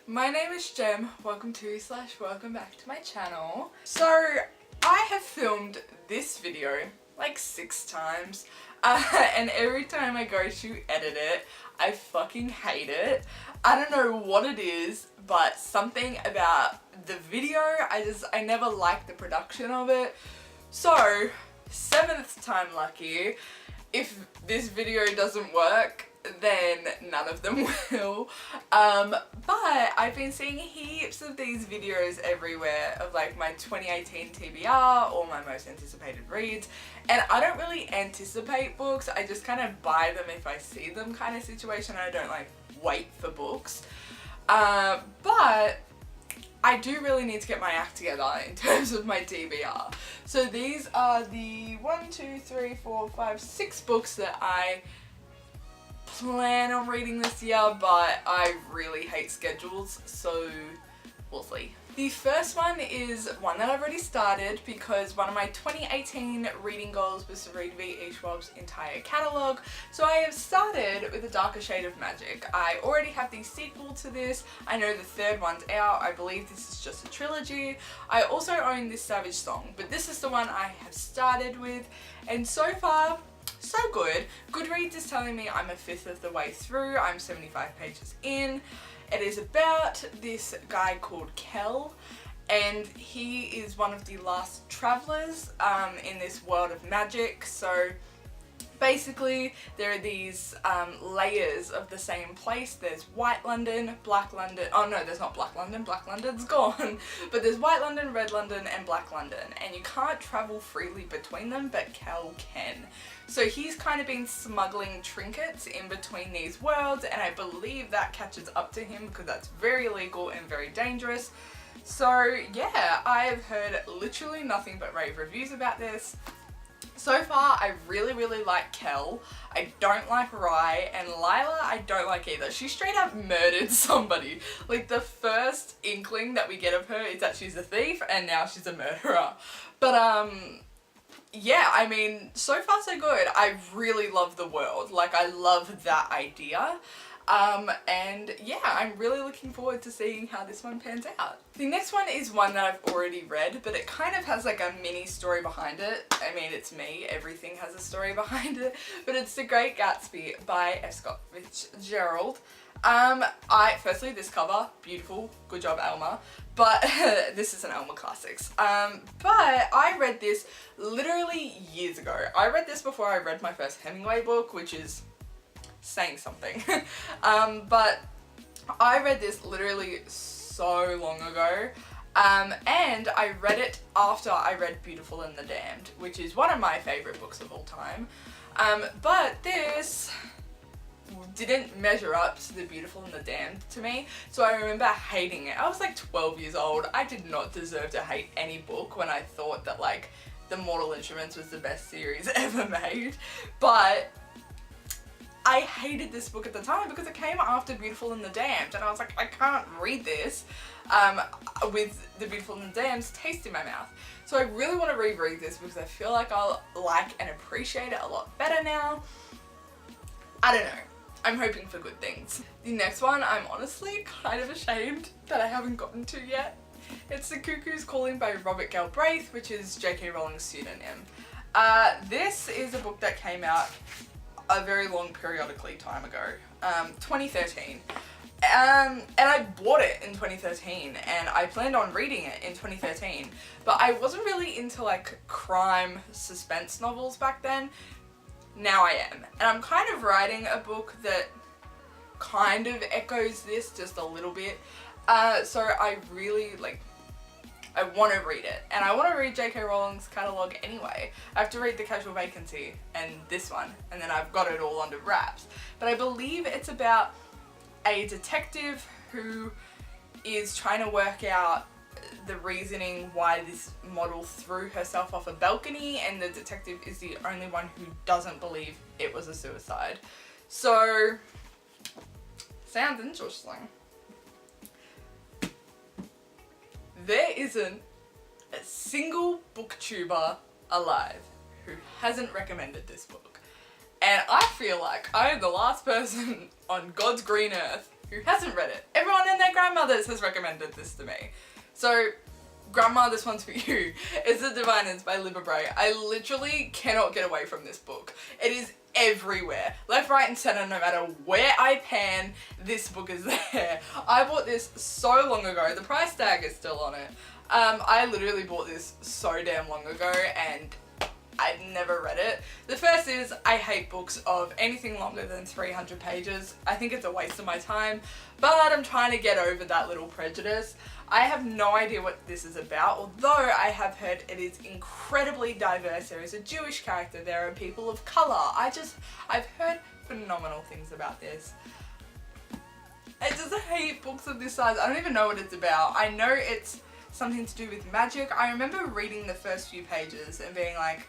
My name is Jem. Welcome to / welcome back to my channel. So I have filmed this video like 6 times and every time I go to edit it, I fucking hate it. I don't know what it is, but something about the video, I never like the production of it. So 7th time lucky. If this video doesn't work, then none of them will. But I've been seeing heaps of these videos everywhere of like my 2018 TBR or my most anticipated reads, and I don't really anticipate books, I just kind of buy them if I see them kind of situation. I don't like wait for books, but I do really need to get my act together in terms of my TBR. So these are the 6 books that I plan on reading this year, but I really hate schedules, so we'll see. The first one is one that I've already started because one of my 2018 reading goals was to read V.E. Schwab's entire catalogue. So I have started with A Darker Shade of Magic. I already have the sequel to this. I know the 3rd one's out. I believe this is just a trilogy. I also own this Savage Song, but this is the one I have started with, and so far, so good. Goodreads is telling me I'm 1/5 of the way through. I'm 75 pages in. It is about this guy called Kel, and he is one of the last travellers in this world of magic. So basically there are these layers of the same place. There's White London, Black London, oh no, there's not Black London, Black London's gone, but there's White London, Red London and Black London, and you can't travel freely between them, but Kel can. So he's kind of been smuggling trinkets in between these worlds, and I believe that catches up to him because that's very illegal and very dangerous. So yeah, I've heard literally nothing but rave reviews about this. So far, I really like Kel. I don't like Rye, and Lila I don't like either. She straight up murdered somebody. Like, the first inkling that we get of her is that she's a thief, and now she's a murderer. But yeah, I mean, so far so good. I really love the world. Like, I love that idea. And yeah, I'm really looking forward to seeing how this one pans out. The next one is one that I've already read, but it kind of has like a mini story behind it. I mean, it's me, everything has a story behind it, but it's The Great Gatsby by F. Scott Fitzgerald. Firstly, this cover, beautiful, good job Elma, but this is an Elma Classics. But I read this literally years ago. I read this before I read my first Hemingway book, which is saying something. But I read this literally so long ago, and I read it after I read Beautiful and the Damned, which is one of my favourite books of all time. But this didn't measure up to the Beautiful and the Damned to me, so I remember hating it. I was like 12 years old. I did not deserve to hate any book when I thought that like The Mortal Instruments was the best series ever made, but I hated this book at the time because it came after Beautiful and the Damned, and I was like, I can't read this with the Beautiful and the Damned's taste in my mouth. So I really want to reread this because I feel like I'll like and appreciate it a lot better now. I don't know. I'm hoping for good things. The next one, I'm honestly kind of ashamed that I haven't gotten to yet. It's The Cuckoos Calling by Robert Galbraith, which is J.K. Rowling's pseudonym. This is a book that came out a very long periodically time ago, 2013. And I bought it in 2013, and I planned on reading it in 2013, but I wasn't really into like crime suspense novels back then. Now I am, and I'm kind of writing a book that kind of echoes this just a little bit, so I really I want to read it, and I want to read J.K. Rowling's catalogue anyway. I have to read The Casual Vacancy and this one, and then I've got it all under wraps. But I believe it's about a detective who is trying to work out the reasoning why this model threw herself off a balcony, and the detective is the only one who doesn't believe it was a suicide. So, sounds interesting. There isn't a single booktuber alive who hasn't recommended this book. And I feel like I am the last person on God's green earth who hasn't read it? Everyone and their grandmothers has recommended this to me. So, Grandma, this one's for you. It's The Diviners by Libba Bray. I literally cannot get away from this book. It is everywhere. Left, right and center, no matter where I pan, this book is there. I bought this so long ago. The price tag is still on it. I literally bought this so damn long ago and I've never read it. The first is, I hate books of anything longer than 300 pages. I think it's a waste of my time, but I'm trying to get over that little prejudice. I have no idea what this is about, although I have heard it is incredibly diverse. There is a Jewish character, there are people of colour. I've heard phenomenal things about this. I just hate books of this size. I don't even know what it's about. I know it's something to do with magic. I remember reading the first few pages and being like,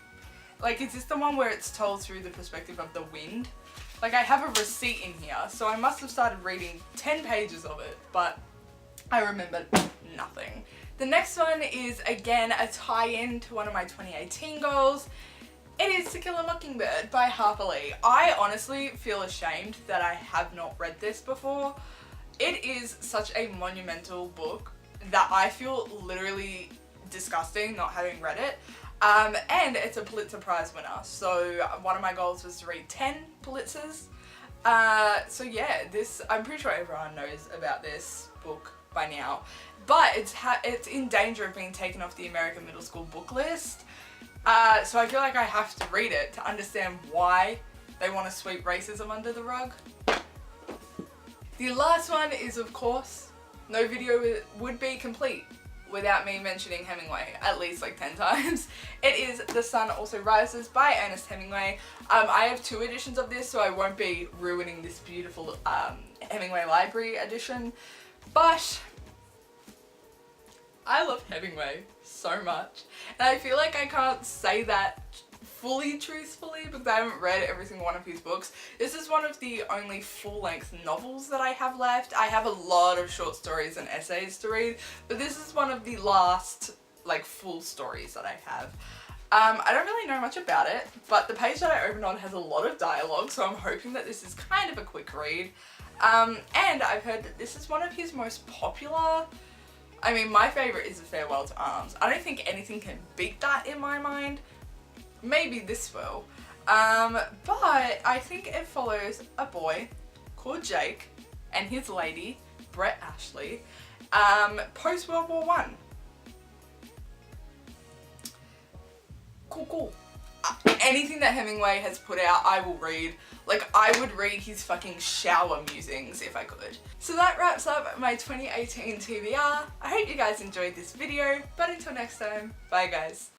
is this the one where it's told through the perspective of the wind? Like, I have a receipt in here, so I must have started reading 10 pages of it, but I remembered nothing. The next one is, again, a tie-in to one of my 2018 goals. It is To Kill a Mockingbird by Harper Lee. I honestly feel ashamed that I have not read this before. It is such a monumental book that I feel literally disgusting not having read it. And it's a Pulitzer Prize winner, so one of my goals was to read 10 Pulitzers. So yeah, I'm pretty sure everyone knows about this book by now, but it's in danger of being taken off the American middle school book list. So I feel like I have to read it to understand why they want to sweep racism under the rug. The last one is, of course, no video would be complete without me mentioning Hemingway at least like 10 times. It is The Sun Also Rises by Ernest Hemingway. I have 2 editions of this, so I won't be ruining this beautiful Hemingway library edition, but I love Hemingway so much, and I feel like I can't say that fully truthfully because I haven't read every single one of his books. This is one of the only full-length novels that I have left. I have a lot of short stories and essays to read, but this is one of the last like full stories that I have. I don't really know much about it, but the page that I opened on has a lot of dialogue, so I'm hoping that this is kind of a quick read. And I've heard that this is one of his most popular. I mean, my favourite is A Farewell to Arms. I don't think anything can beat that in my mind. Maybe this will. But I think it follows a boy called Jake and his lady, Brett Ashley, post World War I. Cool. Anything that Hemingway has put out, I will read. Like, I would read his fucking shower musings if I could. So that wraps up my 2018 TBR. I hope you guys enjoyed this video, but until next time, bye guys.